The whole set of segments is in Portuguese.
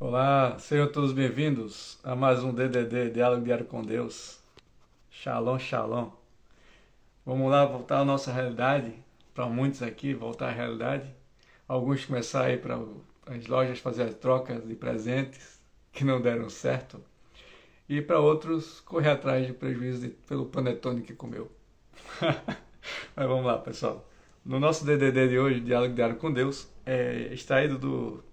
Olá, sejam todos bem-vindos a mais um DDD, Diálogo Diário com Deus. Shalom, shalom. Vamos lá voltar à nossa realidade, para muitos aqui, voltar à realidade. Alguns começaram a ir para as lojas fazer as trocas de presentes que não deram certo. E para outros, correr atrás de prejuízo pelo panetone que comeu. Mas vamos lá, pessoal. No nosso DDD de hoje, Diálogo Diário com Deus, é extraído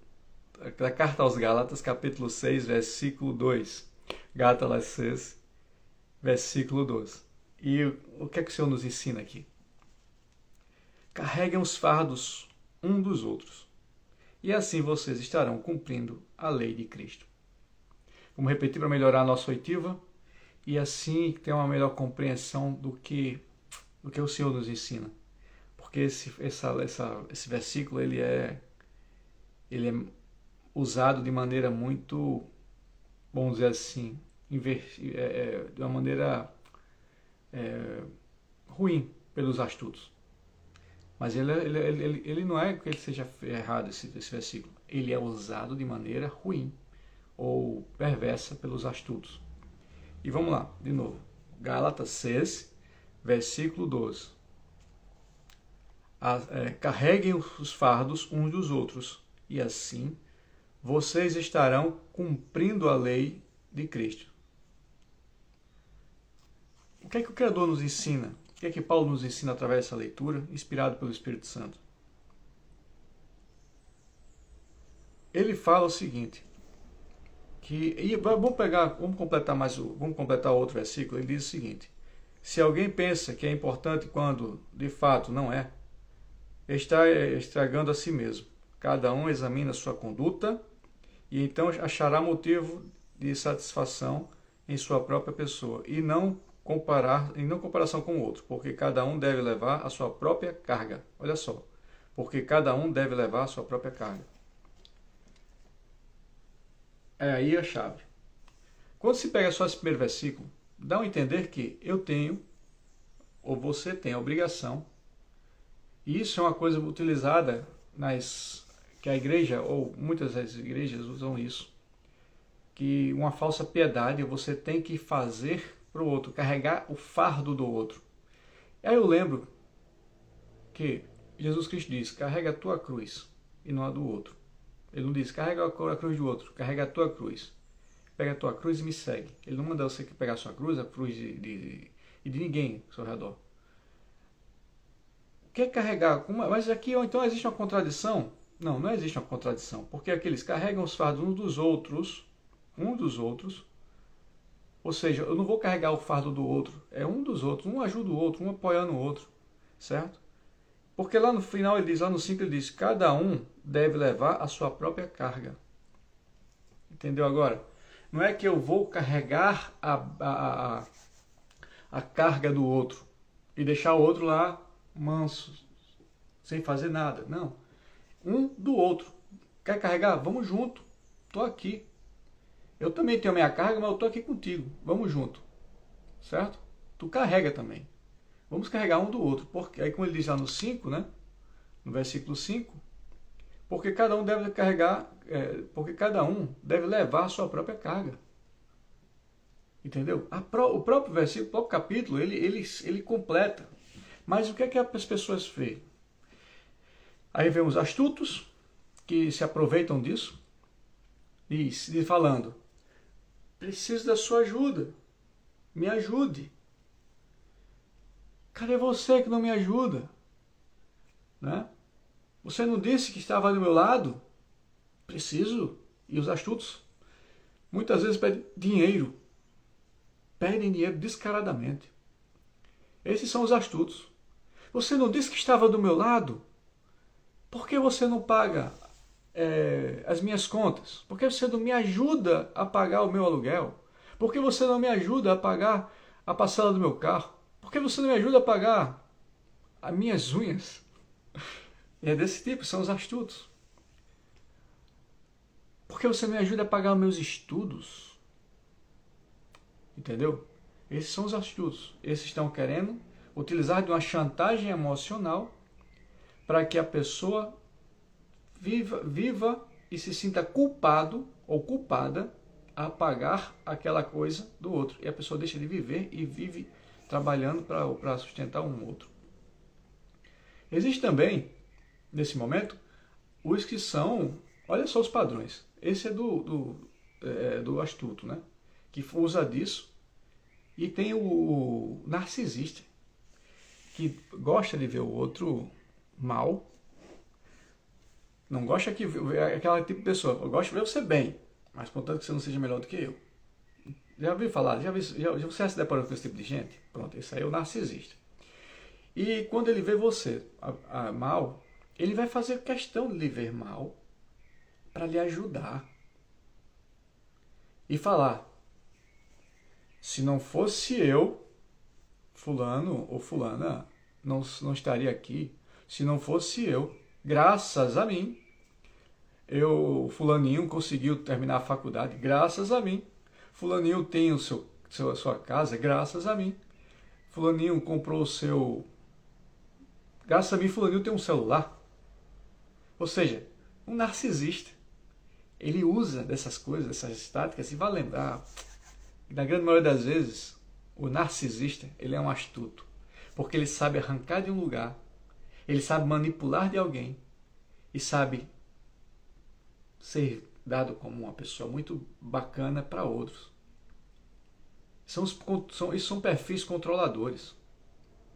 da Carta aos Gálatas, capítulo 6, versículo 2. Gálatas 6, versículo 12. E o que é que o Senhor nos ensina aqui? Carreguem os fardos um dos outros, e assim vocês estarão cumprindo a lei de Cristo. Vamos repetir para melhorar a nossa oitiva e assim ter uma melhor compreensão do que o Senhor nos ensina. Porque esse versículo ele é usado de maneira muito, vamos dizer assim, de uma maneira ruim pelos astutos. Mas ele não é que ele seja errado, esse versículo. Ele é usado de maneira ruim ou perversa pelos astutos. E vamos lá, de novo. Gálatas 6, versículo 12. Carreguem os fardos uns dos outros, e assim vocês estarão cumprindo a lei de Cristo. O que é que o Criador nos ensina? O que é que Paulo nos ensina através dessa leitura, inspirado pelo Espírito Santo? Ele fala o seguinte, vamos completar outro versículo, ele diz o seguinte: se alguém pensa que é importante quando de fato não é, está estragando a si mesmo. Cada um examina a sua conduta e então achará motivo de satisfação em sua própria pessoa e não comparação com o outro, porque cada um deve levar a sua própria carga. Olha só, porque cada um deve levar a sua própria carga. É aí a chave. Quando se pega só esse primeiro versículo, dá a entender que eu tenho, ou você tem a obrigação, e isso é uma coisa utilizada que a igreja, ou muitas das igrejas usam isso, que uma falsa piedade, você tem que fazer para o outro, carregar o fardo do outro. E aí eu lembro que Jesus Cristo diz, carrega a tua cruz e não a do outro. Ele não diz, carrega a cruz do outro, carrega a tua cruz. Pega a tua cruz e me segue. Ele não manda você pegar a sua cruz, a cruz de ninguém ao seu redor. O que é carregar? Mas aqui então existe uma contradição? Não, não existe uma contradição, porque aqueles carregam os fardos uns dos outros, ou seja, eu não vou carregar o fardo do outro, é um dos outros, um ajuda o outro, um apoiando o outro, certo? Porque lá no final ele diz, lá no 5 ele diz, cada um deve levar a sua própria carga. Entendeu agora? Não é que eu vou carregar a carga do outro e deixar o outro lá manso, sem fazer nada. Não. Um do outro. Quer carregar? Vamos junto. Estou aqui. Eu também tenho a minha carga, mas eu estou aqui contigo. Vamos junto. Certo? Tu carrega também. Vamos carregar um do outro. Porque, aí como ele diz lá no 5, né? No versículo 5, porque cada um deve carregar, porque cada um deve levar a sua própria carga. Entendeu? O próprio versículo, o próprio capítulo, ele completa. Mas o que é que as pessoas veem? Aí vemos astutos que se aproveitam disso e falando, preciso da sua ajuda, me ajude. Cadê você que não me ajuda? Né? Você não disse que estava do meu lado? Preciso. E os astutos muitas vezes pedem dinheiro. Pedem dinheiro descaradamente. Esses são os astutos. Você não disse que estava do meu lado? Por que você não paga as minhas contas? Por que você não me ajuda a pagar o meu aluguel? Por que você não me ajuda a pagar a parcela do meu carro? Por que você não me ajuda a pagar as minhas unhas? E é desse tipo, são os astutos. Por que você não me ajuda a pagar os meus estudos? Entendeu? Esses são os astutos. Esses estão querendo utilizar de uma chantagem emocional para que a pessoa viva e se sinta culpado ou culpada a pagar aquela coisa do outro. E a pessoa deixa de viver e vive trabalhando para sustentar um outro. Existe também, nesse momento, os que são, olha só os padrões. Esse é do astuto, né? Que usa disso. E tem o narcisista, que gosta de ver o outro mal. Não gosta que é aquela tipo de pessoa. Eu gosto de ver você bem, mas contanto que você não seja melhor do que eu. Já ouviu falar? Você já se deparou com esse tipo de gente? Pronto, esse aí é o narcisista. E quando ele vê você mal, ele vai fazer questão de lhe ver mal para lhe ajudar. E falar, se não fosse eu, fulano ou fulana, não estaria aqui. Se não fosse eu, graças a mim, fulaninho conseguiu terminar a faculdade, graças a mim. Fulaninho tem a sua casa, graças a mim. Fulaninho comprou o seu... Graças a mim, fulaninho tem um celular. Ou seja, um narcisista. Ele usa dessas coisas, dessas táticas, e vai lembrar, na grande maioria das vezes, o narcisista, ele é um astuto. Porque ele sabe arrancar de um lugar, ele sabe manipular de alguém, e sabe ser dado como uma pessoa muito bacana para outros. Isso são perfis controladores.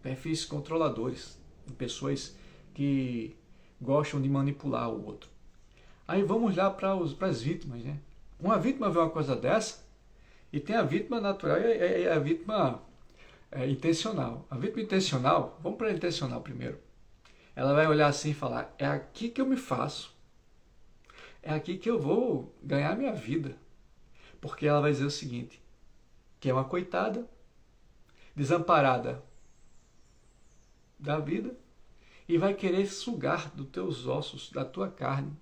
Perfis controladores. Pessoas que gostam de manipular o outro. Aí vamos lá para as vítimas, né? Uma vítima vê uma coisa dessa, e tem a vítima natural e a vítima intencional. A vítima intencional, vamos para a intencional primeiro. Ela vai olhar assim e falar, é aqui que eu me faço. É aqui que eu vou ganhar minha vida. Porque ela vai dizer o seguinte, que é uma coitada, desamparada da vida, e vai querer sugar dos teus ossos, da tua carne,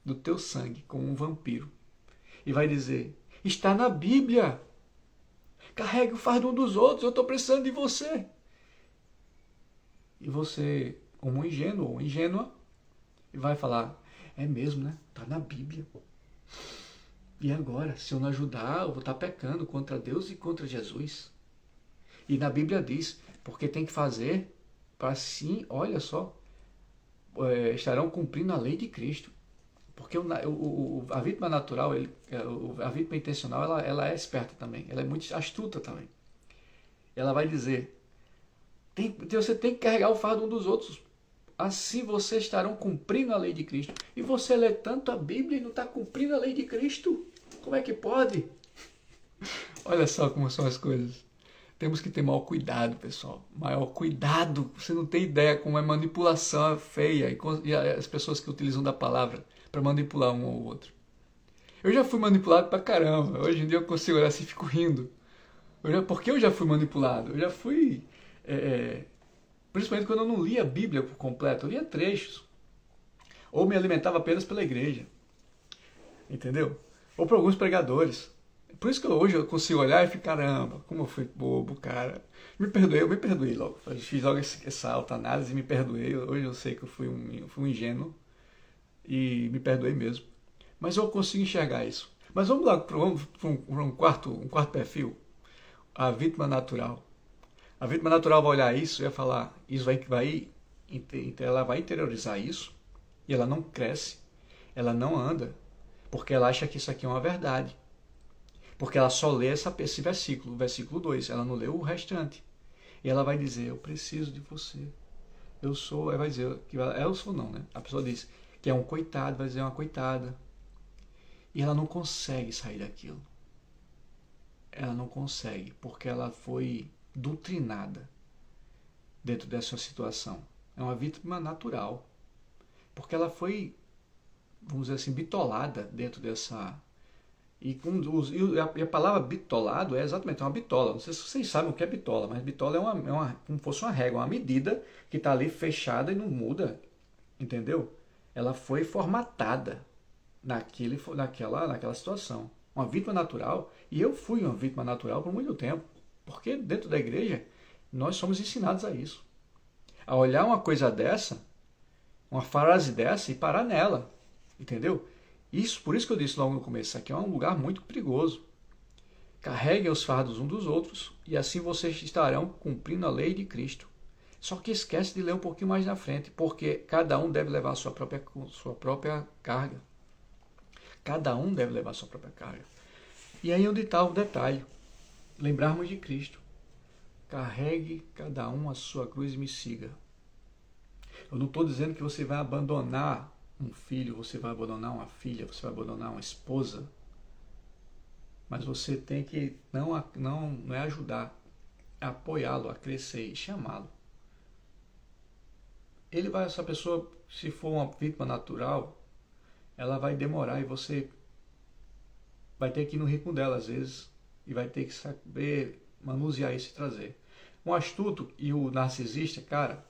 do teu sangue, como um vampiro. E vai dizer, está na Bíblia, carregue o fardo um dos outros, eu estou precisando de você. E você, como um ingênuo ou ingênua, vai falar, é mesmo, né? Está na Bíblia. E agora, se eu não ajudar, eu vou estar pecando contra Deus e contra Jesus. E na Bíblia diz, porque tem que fazer para assim, olha só, estarão cumprindo a lei de Cristo. Porque a vítima natural, a vítima intencional, ela é esperta também, ela é muito astuta também. Ela vai dizer, você tem que carregar o fardo um dos outros, assim vocês estarão cumprindo a lei de Cristo. E você lê tanto a Bíblia e não está cumprindo a lei de Cristo? Como é que pode? Olha só como são as coisas. Temos que ter maior cuidado, pessoal. Maior cuidado. Você não tem ideia como é manipulação feia. E as pessoas que utilizam da palavra para manipular um ou outro. Eu já fui manipulado pra caramba. Hoje em dia eu consigo olhar assim e fico rindo. Porque eu já fui manipulado. Eu já fui... principalmente quando eu não lia a Bíblia por completo. Eu lia trechos. Ou me alimentava apenas pela igreja. Entendeu? Ou por alguns pregadores. Por isso que hoje eu consigo olhar e ficar, caramba, como eu fui bobo, cara. Eu me perdoei logo. Eu fiz logo essa autoanálise e me perdoei. Hoje eu sei que eu fui um ingênuo e me perdoei mesmo. Mas eu consigo enxergar isso. Mas vamos lá para um quarto perfil. A vítima natural. A vítima natural vai olhar isso e vai falar, ela vai interiorizar isso e ela não cresce, ela não anda, porque ela acha que isso aqui é uma verdade. Porque ela só lê esse versículo, o versículo 2, ela não lê o restante. E ela vai dizer, eu preciso de você. Eu sou, ela vai dizer, eu sou não, né? A pessoa diz que é um coitado, vai dizer uma coitada. E ela não consegue sair daquilo. Ela não consegue, porque ela foi doutrinada dentro dessa situação. É uma vítima natural. Porque ela foi, vamos dizer assim, bitolada dentro dessa... E a palavra bitolado é exatamente uma bitola. Não sei se vocês sabem o que é bitola, mas bitola é como se fosse uma régua, uma medida que está ali fechada e não muda. Entendeu? Ela foi formatada naquela situação. Uma vítima natural. E eu fui uma vítima natural por muito tempo. Porque dentro da igreja nós somos ensinados a isso. A olhar uma coisa dessa, uma frase dessa e parar nela. Entendeu? Por isso que eu disse logo no começo, isso aqui é um lugar muito perigoso. Carreguem os fardos uns dos outros e assim vocês estarão cumprindo a lei de Cristo. Só que esquece de ler um pouquinho mais na frente, porque cada um deve levar a sua própria carga. Cada um deve levar a sua própria carga. E aí onde está o detalhe. Lembrarmos de Cristo. Carregue cada um a sua cruz e me siga. Eu não estou dizendo que você vai abandonar um filho, você vai abandonar uma filha, você vai abandonar uma esposa. Mas você tem que não é ajudar, é apoiá-lo a crescer e chamá-lo. Essa pessoa, se for uma vítima natural, ela vai demorar e você vai ter que ir no ritmo dela às vezes e vai ter que saber manusear isso e trazer. O astuto e o narcisista, cara,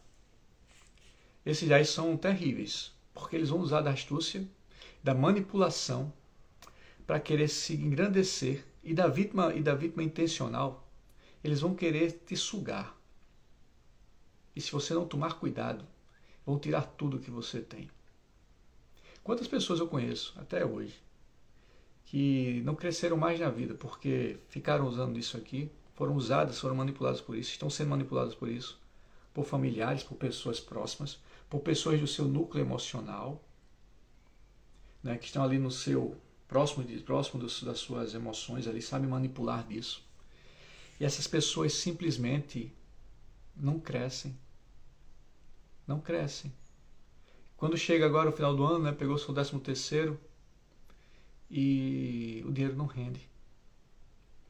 esses aí são terríveis, porque eles vão usar da astúcia, da manipulação para querer se engrandecer e da vítima intencional, eles vão querer te sugar. E se você não tomar cuidado, vão tirar tudo que você tem. Quantas pessoas eu conheço até hoje que não cresceram mais na vida porque ficaram usando isso aqui, foram usadas, foram manipuladas por isso, estão sendo manipuladas por isso, por familiares, por pessoas próximas, por pessoas do seu núcleo emocional, né, que estão ali no seu próximo das suas emoções, ali sabem manipular disso. E essas pessoas simplesmente não crescem. Não crescem. Quando chega agora o final do ano, né, pegou o seu 13º e o dinheiro não rende.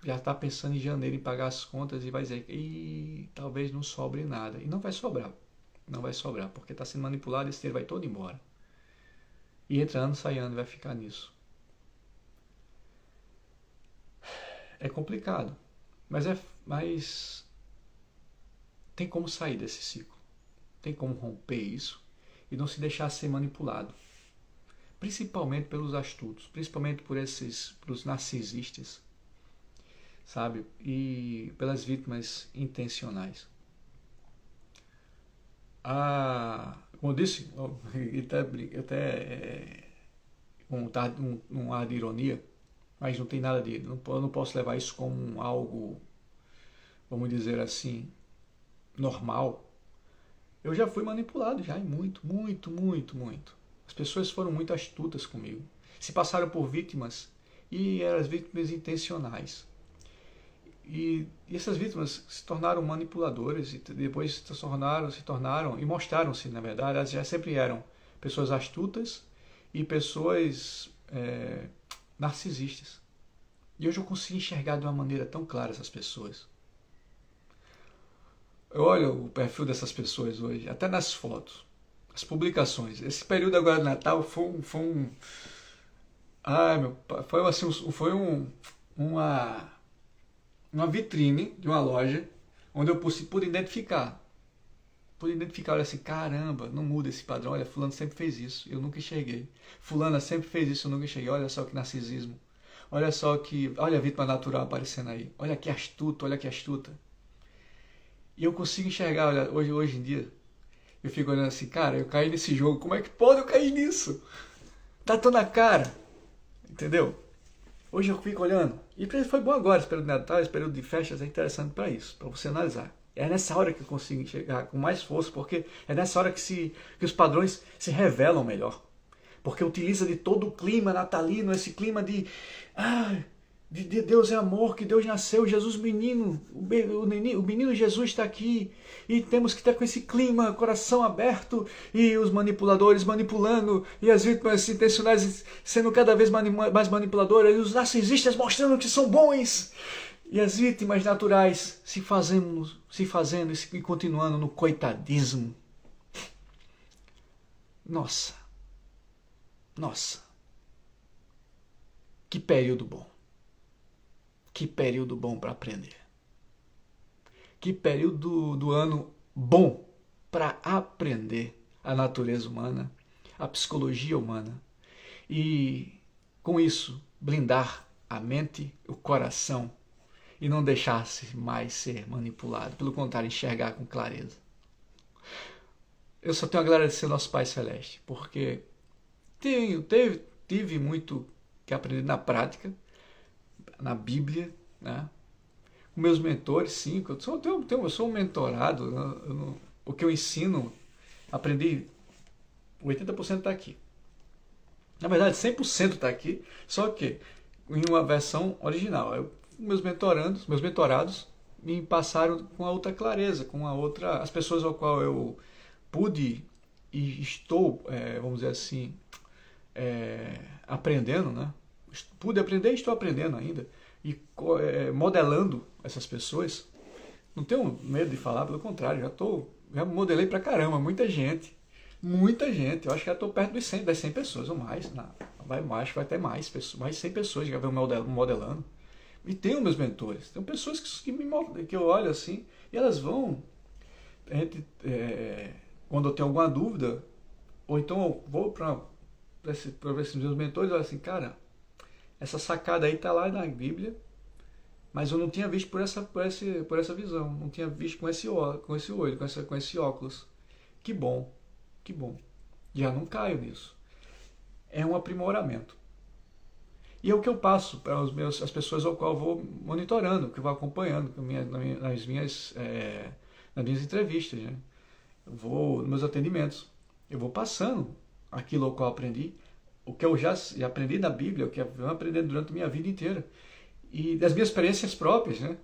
Já está pensando em janeiro em pagar as contas e vai dizer que talvez não sobre nada. E não vai sobrar. Não vai sobrar, porque está sendo manipulado e esse dinheiro vai todo embora. E entra ano, sai ano, vai ficar nisso. É complicado, mas tem como sair desse ciclo. Tem como romper isso e não se deixar ser manipulado. Principalmente pelos astutos, principalmente pelos narcisistas, sabe? E pelas vítimas intencionais. Como eu disse, até um ar de ironia, mas não tem nada de... Eu não posso levar isso como algo, vamos dizer assim, normal. Eu já fui manipulado, já, muito. As pessoas foram muito astutas comigo. Se passaram por vítimas e eram vítimas intencionais. E essas vítimas se tornaram manipuladoras e depois se tornaram e mostraram-se, na verdade, elas já sempre eram pessoas astutas e pessoas narcisistas. E hoje eu consigo enxergar de uma maneira tão clara essas pessoas. Eu olho o perfil dessas pessoas hoje, até nas fotos, as publicações. Esse período agora de Natal uma vitrine de uma loja onde eu pude identificar. Olha assim, caramba, não muda esse padrão. Olha, fulano sempre fez isso, eu nunca enxerguei. Fulana sempre fez isso, eu nunca enxerguei. Olha só que narcisismo. Olha a vítima natural aparecendo aí. Olha que astuta. E eu consigo enxergar, olha, hoje em dia, eu fico olhando assim, cara, eu caí nesse jogo, como é que pode eu cair nisso? Tá tão na cara, entendeu? Hoje eu fico olhando, e foi bom agora, esse período de Natal, esse período de festas é interessante para isso, para você analisar. É nessa hora que eu consigo enxergar com mais força, porque é nessa hora que os padrões se revelam melhor. Porque utiliza de todo o clima natalino, esse clima de Deus é amor, que Deus nasceu, Jesus menino, o menino Jesus está aqui e temos que estar com esse clima, coração aberto e os manipuladores manipulando e as vítimas intencionais sendo cada vez mais manipuladoras e os narcisistas mostrando que são bons e as vítimas naturais se fazendo e continuando no coitadismo. Nossa, que período bom. Que período bom para aprender. Que período do ano bom para aprender a natureza humana, a psicologia humana. E, com isso, blindar a mente, o coração e não deixar-se mais ser manipulado. Pelo contrário, enxergar com clareza. Eu só tenho a agradecer ao nosso Pai Celeste, porque tive muito que aprender na prática, na Bíblia, né? Com meus mentores, sim, eu sou um mentorado, né? O que eu ensino, aprendi, 80% está aqui. Na verdade, 100% está aqui, só que em uma versão original. Meus mentorados, me passaram com a outra clareza, com a outra, as pessoas ao qual eu pude e estou, vamos dizer assim, aprendendo, né? Pude aprender e estou aprendendo ainda, e modelando essas pessoas. Não tenho medo de falar, pelo contrário, já modelei pra caramba, muita gente. Muita gente, eu acho que já estou perto das 100 pessoas ou mais. Vai ter mais pessoas, mais 100 pessoas que já vêm modelando. E tenho meus mentores, tem pessoas que eu olho assim, e elas vão, quando eu tenho alguma dúvida, ou então eu vou para esses meus mentores e olho assim, cara, essa sacada aí está lá na Bíblia, mas eu não tinha visto por essa visão, não tinha visto com esse olho, com esse óculos. Que bom, que bom. Já não caio nisso. É um aprimoramento. E é o que eu passo para as pessoas ao qual eu vou monitorando, que eu vou acompanhando nas minhas entrevistas, né? Eu vou nos meus atendimentos. Eu vou passando aquilo ao qual aprendi, o que eu já aprendi na Bíblia, o que eu venho aprendendo durante a minha vida inteira. E das minhas experiências próprias, né?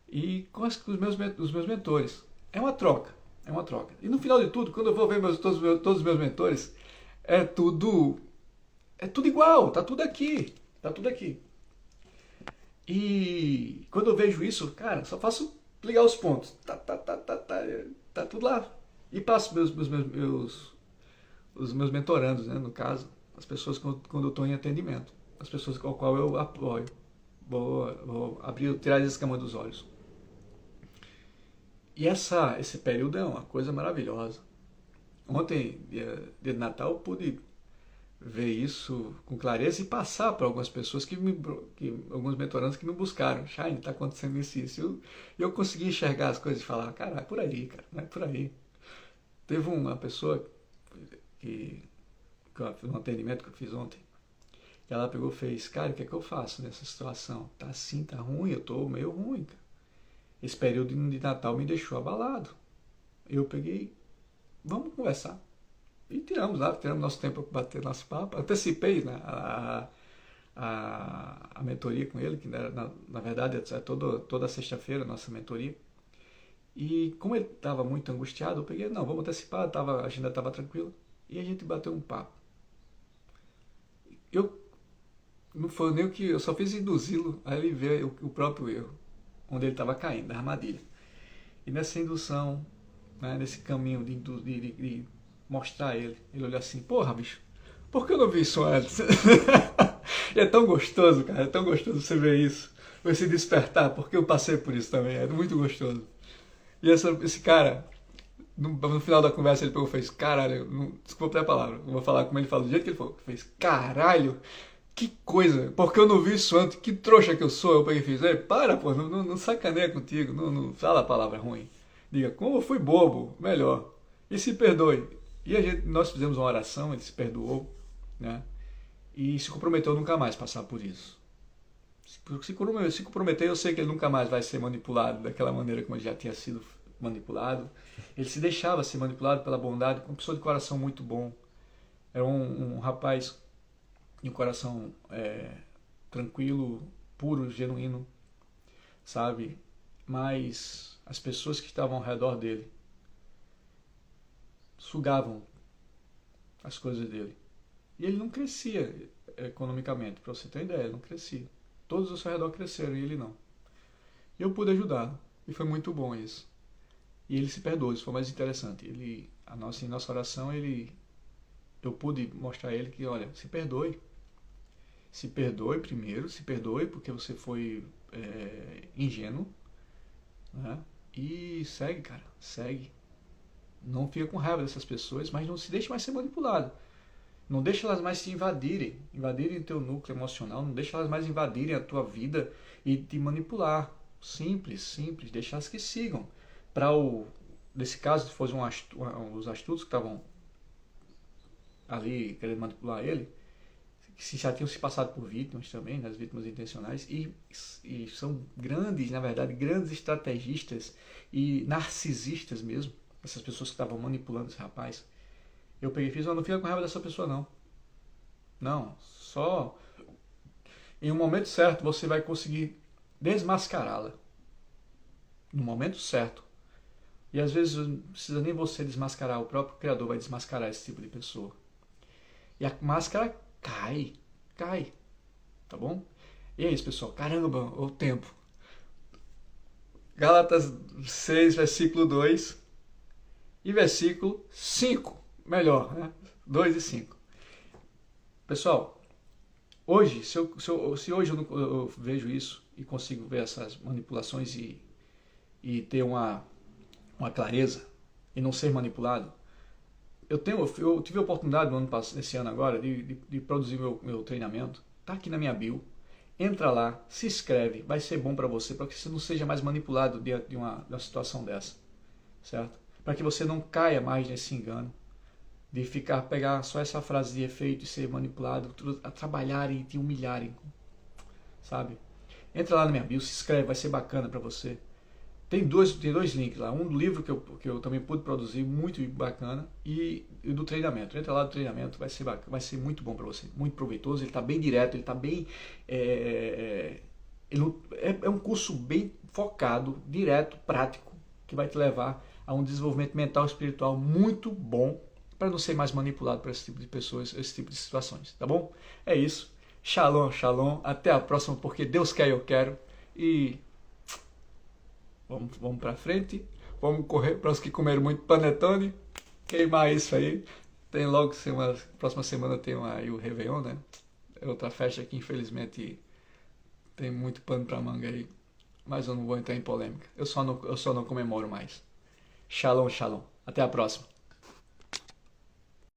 E com os meus mentores. É uma troca, é uma troca. E no final de tudo, quando eu vou ver todos os meus mentores, é tudo igual, tá tudo aqui, tá tudo aqui. E quando eu vejo isso, cara, só faço ligar os pontos, tá tudo lá. E passo os meus mentorandos, né, no caso, as pessoas quando eu estou em atendimento, as pessoas com as quais eu apoio. Vou tirar as escamas dos olhos. E esse período é uma coisa maravilhosa. Ontem, dia de Natal, eu pude ver isso com clareza e passar para algumas pessoas alguns mentorandos que me buscaram. Shine, está acontecendo isso. E eu consegui enxergar as coisas e falar, cara, é por aí, cara, não é por aí. Teve uma pessoa um atendimento que eu fiz ontem, e ela pegou e fez, cara, o que é que eu faço nessa situação? Tá assim, tá ruim, eu tô meio ruim, cara. Esse período de Natal me deixou abalado. Eu peguei, vamos conversar. E tiramos nosso tempo para bater nosso papo. Antecipei, né, a mentoria com ele, que na verdade é toda sexta-feira a nossa mentoria. E como ele estava muito angustiado, eu peguei, não, vamos antecipar, a agenda estava tranquila. E a gente bateu um papo. Não foi nem o que eu só fiz induzi-lo a ele ver o próprio erro, onde ele estava caindo, na armadilha. E nessa indução, né, nesse caminho de mostrar a ele olhou assim, porra, bicho, por que eu não vi isso antes? E é tão gostoso, cara, é tão gostoso você ver isso, você despertar, porque eu passei por isso também, é muito gostoso. E esse cara, no final da conversa, ele pegou e fez, caralho, desculpa a palavra, não vou falar como ele fala, do jeito que ele falou, fez, caralho, que coisa, porque eu não vi isso antes, que trouxa que eu sou. Eu peguei e fiz, para, pô, não sacaneia contigo, não fala a palavra ruim. Diga, como eu fui bobo, melhor. E se perdoe. E nós fizemos uma oração, ele se perdoou, né? E se comprometeu a nunca mais passar por isso. Se comprometeu, eu sei que ele nunca mais vai ser manipulado daquela maneira como ele já tinha sido manipulado. Ele se deixava ser manipulado pela bondade, uma pessoa de coração muito bom. Era um rapaz de um coração tranquilo, puro, genuíno, sabe? Mas as pessoas que estavam ao redor dele sugavam as coisas dele. E ele não crescia economicamente, para você ter ideia, ele não crescia. Todos ao seu redor cresceram e ele não. E eu pude ajudá-lo. E foi muito bom isso. E ele se perdoou, isso foi mais interessante. Em nossa oração, eu pude mostrar a ele que, olha, se perdoe. Se perdoe primeiro, se perdoe porque você foi ingênuo, né? E segue, cara, segue. Não fica com raiva dessas pessoas, mas não se deixe mais ser manipulado. Não deixe elas mais te invadirem o teu núcleo emocional, não deixe elas mais invadirem a tua vida e te manipular. Simples, deixa elas que sigam. Nesse caso, se fosse os astutos que estavam ali querendo manipular ele, que já tinham se passado por vítimas também, né, as vítimas intencionais, e são grandes, na verdade, grandes estrategistas e narcisistas mesmo, essas pessoas que estavam manipulando esse rapaz. Eu peguei e fiz, não fica com raiva dessa pessoa não. Não, só em um momento certo você vai conseguir desmascará-la. No momento certo. E às vezes não precisa nem você desmascarar, o próprio Criador vai desmascarar esse tipo de pessoa. E a máscara cai, tá bom? E é isso, pessoal. Caramba, o tempo. Gálatas 6, versículo 2 e versículo 5. Melhor, né? 2 e 5. Pessoal, hoje, se hoje eu vejo isso e consigo ver essas manipulações e ter uma clareza e não ser manipulado, eu tive a oportunidade esse ano agora de produzir meu treinamento. Tá aqui na minha bio. Entra lá, se inscreve, vai ser bom para você você não seja mais manipulado de uma situação dessa, certo? Para que você não caia mais nesse engano de pegar só essa frase de efeito e ser manipulado, a trabalharem e te humilharem, sabe? Entra lá na minha bio, se inscreve, vai ser bacana para você. Tem dois links lá, um do livro que eu também pude produzir, muito bacana, e do treinamento. Entra lá do treinamento, vai ser bacana, vai ser muito bom para você, muito proveitoso, ele está bem direto, ele está bem... é um curso bem focado, direto, prático, que vai te levar a um desenvolvimento mental e espiritual muito bom, para não ser mais manipulado por esse tipo de pessoas, esse tipo de situações, tá bom? É isso. Shalom, shalom. Até a próxima, porque Deus quer e eu quero. E vamos para frente. Vamos correr para os que comeram muito panetone. Queimar isso aí. Tem logo, próxima semana tem aí o Réveillon, né? É outra festa que infelizmente tem muito pano para manga aí. Mas eu não vou entrar em polêmica. Eu só não comemoro mais. Shalom, shalom. Até a próxima.